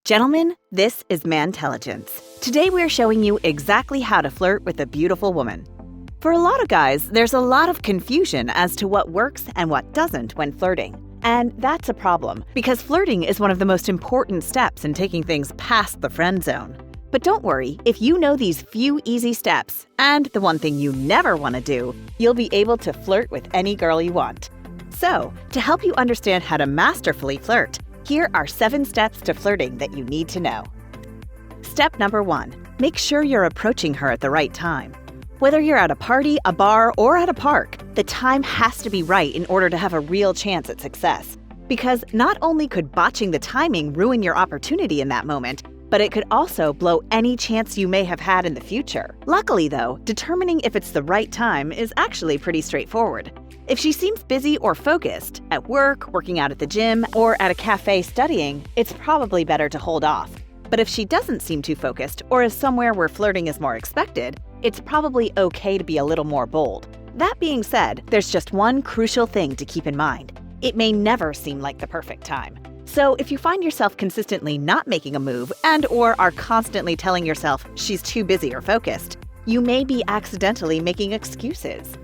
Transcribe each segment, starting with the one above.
Gentlemen, this is Mantelligence. Today we're showing you exactly how to flirt with a beautiful woman. For a lot of guys, there's a lot of confusion as to what works and what doesn't when flirting. And that's a problem, because flirting is one of the most important steps in taking things past the friend zone. But don't worry, if you know these few easy steps, and the one thing you never want to do, you'll be able to flirt with any girl you want. So, to help you understand how to masterfully flirt, here are 7 steps to flirting that you need to know. Step number 1. Make sure you're approaching her at the right time. Whether you're at a party, a bar, or at a park, the time has to be right in order to have a real chance at success. Because not only could botching the timing ruin your opportunity in that moment, but it could also blow any chance you may have had in the future. Luckily though, determining if it's the right time is actually pretty straightforward. If she seems busy or focused, at work, working out at the gym, or at a cafe studying, it's probably better to hold off. But if she doesn't seem too focused or is somewhere where flirting is more expected, it's probably okay to be a little more bold. That being said, there's just one crucial thing to keep in mind. It may never seem like the perfect time. So if you find yourself consistently not making a move and/or are constantly telling yourself she's too busy or focused, you may be accidentally making excuses.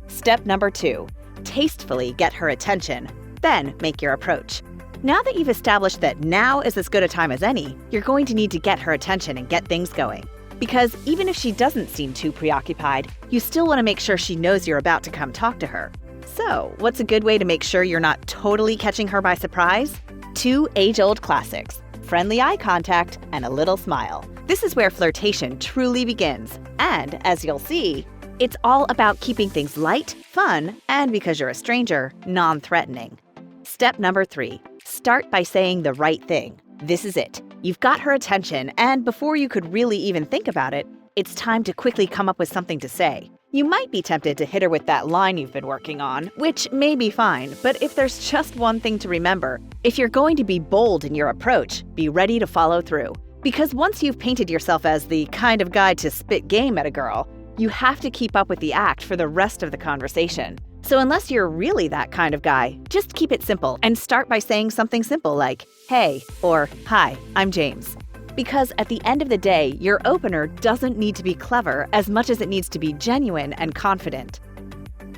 Step number 2. Tastefully get her attention, then make your approach. Now that you've established that now is as good a time as any, you're going to need to get her attention and get things going. Because even if she doesn't seem too preoccupied, you still want to make sure she knows you're about to come talk to her. So, what's a good way to make sure you're not totally catching her by surprise? 2 age-old classics: friendly eye contact and a little smile. This is where flirtation truly begins. And, as you'll see, it's all about keeping things light, fun, and because you're a stranger, non-threatening. Step number 3. Start by saying the right thing. This is it. You've got her attention, and before you could really even think about it, it's time to quickly come up with something to say. You might be tempted to hit her with that line you've been working on, which may be fine, but if there's just one thing to remember, if you're going to be bold in your approach, be ready to follow through. Because once you've painted yourself as the kind of guy to spit game at a girl, you have to keep up with the act for the rest of the conversation. So unless you're really that kind of guy, just keep it simple and start by saying something simple like, "Hey," or "Hi, I'm James." Because at the end of the day, your opener doesn't need to be clever as much as it needs to be genuine and confident.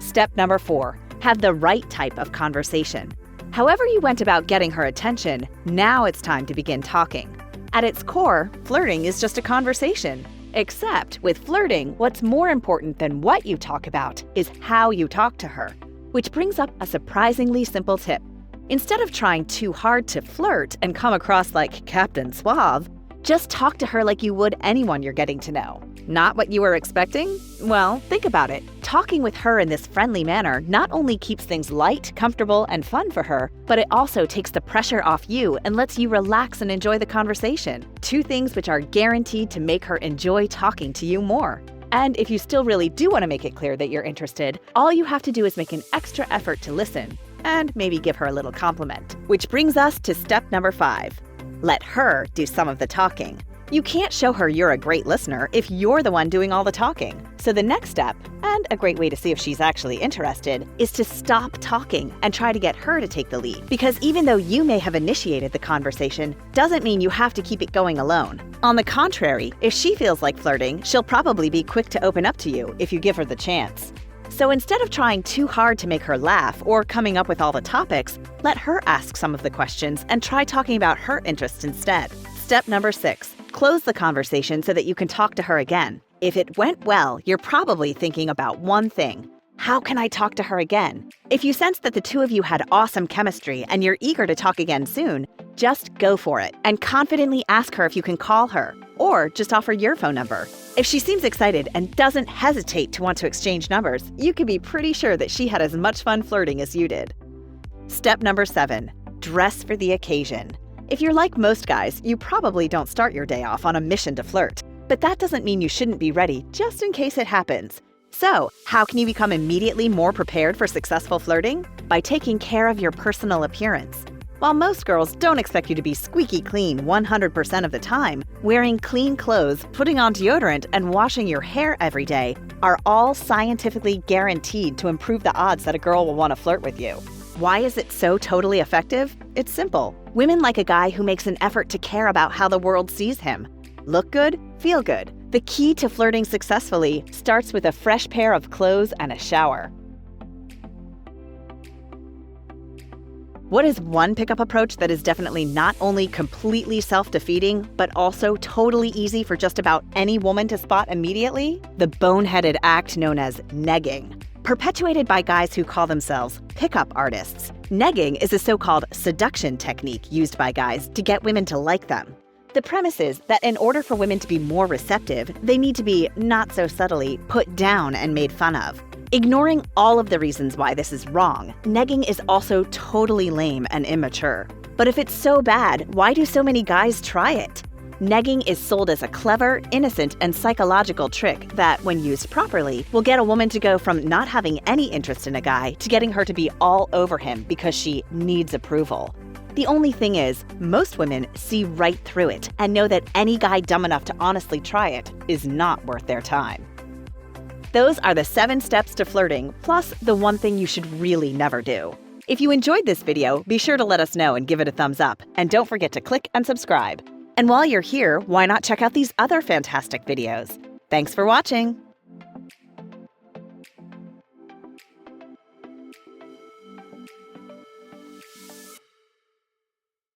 Step number 4. Have the right type of conversation. However you went about getting her attention, now it's time to begin talking. At its core, flirting is just a conversation. Except, with flirting, what's more important than what you talk about is how you talk to her. Which brings up a surprisingly simple tip. Instead of trying too hard to flirt and come across like Captain Suave, just talk to her like you would anyone you're getting to know. Not what you were expecting? Well, think about it. Talking with her in this friendly manner not only keeps things light, comfortable, and fun for her, but it also takes the pressure off you and lets you relax and enjoy the conversation. 2 things which are guaranteed to make her enjoy talking to you more. And if you still really do want to make it clear that you're interested, all you have to do is make an extra effort to listen and maybe give her a little compliment. Which brings us to step number 5. Let her do some of the talking. You can't show her you're a great listener if you're the one doing all the talking. So the next step, and a great way to see if she's actually interested, is to stop talking and try to get her to take the lead. Because even though you may have initiated the conversation, doesn't mean you have to keep it going alone. On the contrary, if she feels like flirting, she'll probably be quick to open up to you if you give her the chance. So instead of trying too hard to make her laugh or coming up with all the topics, let her ask some of the questions and try talking about her interests instead. Step number 6. Close the conversation so that you can talk to her again. If it went well, you're probably thinking about one thing. How can I talk to her again? If you sense that the 2 of you had awesome chemistry and you're eager to talk again soon, just go for it and confidently ask her if you can call her, or just offer your phone number. If she seems excited and doesn't hesitate to want to exchange numbers, you can be pretty sure that she had as much fun flirting as you did. Step number 7. Dress for the occasion. If you're like most guys, you probably don't start your day off on a mission to flirt. But that doesn't mean you shouldn't be ready just in case it happens. So, how can you become immediately more prepared for successful flirting? By taking care of your personal appearance. While most girls don't expect you to be squeaky clean 100% of the time, wearing clean clothes, putting on deodorant, and washing your hair every day are all scientifically guaranteed to improve the odds that a girl will want to flirt with you. Why is it so totally effective? It's simple. Women like a guy who makes an effort to care about how the world sees him. Look good, feel good. The key to flirting successfully starts with a fresh pair of clothes and a shower. What is one pickup approach that is definitely not only completely self-defeating, but also totally easy for just about any woman to spot immediately? The boneheaded act known as negging. Perpetuated by guys who call themselves pickup artists, negging is a so-called seduction technique used by guys to get women to like them. The premise is that in order for women to be more receptive, they need to be, not so subtly, put down and made fun of. Ignoring all of the reasons why this is wrong, negging is also totally lame and immature. But if it's so bad, why do so many guys try it? Negging is sold as a clever, innocent, and psychological trick that, when used properly, will get a woman to go from not having any interest in a guy to getting her to be all over him because she needs approval. The only thing is, most women see right through it and know that any guy dumb enough to honestly try it is not worth their time. Those are the 7 steps to flirting, plus the one thing you should really never do. If you enjoyed this video, be sure to let us know and give it a thumbs up, and don't forget to click and subscribe. And while you're here, why not check out these other fantastic videos? Thanks for watching!